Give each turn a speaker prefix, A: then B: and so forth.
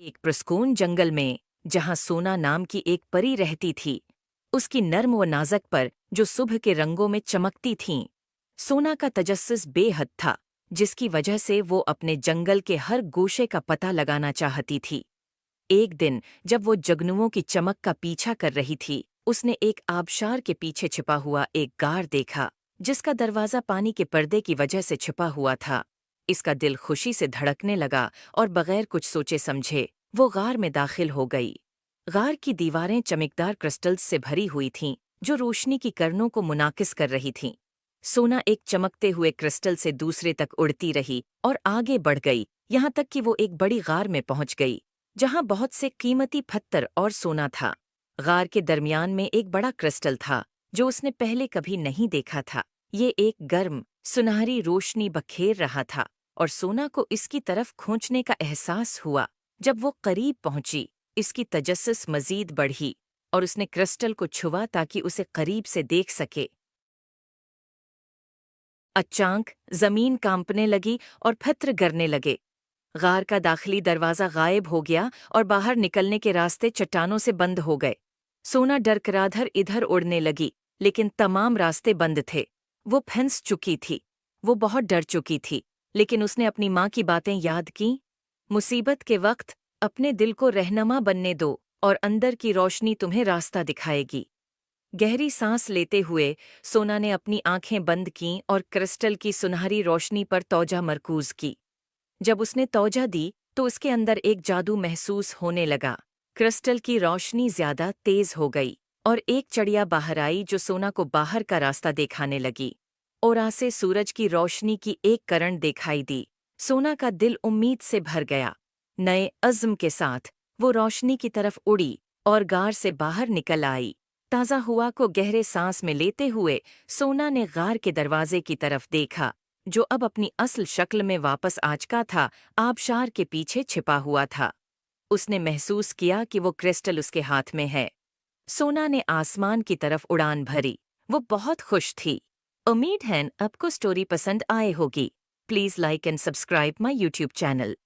A: एक पुरस्कून जंगल में जहां सोना नाम की एक परी रहती थी। उसकी नर्म व नाजक पर जो सुबह के रंगों में चमकती थीं। सोना का तजस्सुस बेहद था, जिसकी वजह से वो अपने जंगल के हर गोशे का पता लगाना चाहती थी। एक दिन जब वो जगनुओं की चमक का पीछा कर रही थी, उसने एक आबशार के पीछे छिपा हुआ एक गार देखा, जिसका दरवाजा पानी के पर्दे की वजह से छिपा हुआ था। इसका दिल खुशी से धड़कने लगा और बगैर कुछ सोचे समझे वो गार में दाखिल हो गई। गार की दीवारें चमकदार क्रिस्टल्स से भरी हुई थीं, जो रोशनी की किरणों को मुनाकिस कर रही थीं। सोना एक चमकते हुए क्रिस्टल से दूसरे तक उड़ती रही और आगे बढ़ गई, यहाँ तक कि वो एक बड़ी गार में पहुंच गई, जहां बहुत से कीमती पत्थर और सोना था। गार के दरमियान में एक बड़ा क्रिस्टल था, जो उसने पहले कभी नहीं देखा था। ये एक गर्म, सुनहरी रोशनी बखेर रहा था और सोना को इसकी तरफ खींचने का एहसास हुआ। जब वो करीब पहुंची, इसकी तजस्सुस मजीद बढ़ी और उसने क्रिस्टल को छुआ ताकि उसे करीब से देख सके। अचानक जमीन कांपने लगी और पत्थर गिरने लगे। गार का दाखिली दरवाजा गायब हो गया और बाहर निकलने के रास्ते चट्टानों से बंद हो गए। सोना डर कर इधर इधर उड़ने लगी, लेकिन तमाम रास्ते बंद थे। वो फंस चुकी थी। वो बहुत डर चुकी थी, लेकिन उसने अपनी माँ की बातें याद की। मुसीबत के वक्त अपने दिल को रहनुमा बनने दो और अंदर की रोशनी तुम्हें रास्ता दिखाएगी। गहरी सांस लेते हुए सोना ने अपनी आंखें बंद कीं और क्रिस्टल की सुनहरी रोशनी पर तौजा मरकूज की। जब उसने तौजा दी तो उसके अंदर एक जादू महसूस होने लगा। क्रिस्टल की रोशनी ज्यादा तेज हो गई और एक चिड़िया बाहर आई जो सोना को बाहर का रास्ता दिखाने लगी। और आसे सूरज की रोशनी की एक किरण दिखाई दी। सोना का दिल उम्मीद से भर गया। नए अज़्म के साथ वो रोशनी की तरफ उड़ी और गार से बाहर निकल आई। ताज़ा हुआ को गहरे सांस में लेते हुए सोना ने गार के दरवाजे की तरफ देखा, जो अब अपनी असल शक्ल में वापस आ चुका था, आबशार के पीछे छिपा हुआ था। उसने महसूस किया कि वो क्रिस्टल उसके हाथ में है। सोना ने आसमान की तरफ उड़ान भरी। वो बहुत खुश थी। उम्मीद है आपको स्टोरी पसंद आए होगी। Please like and subscribe my YouTube channel.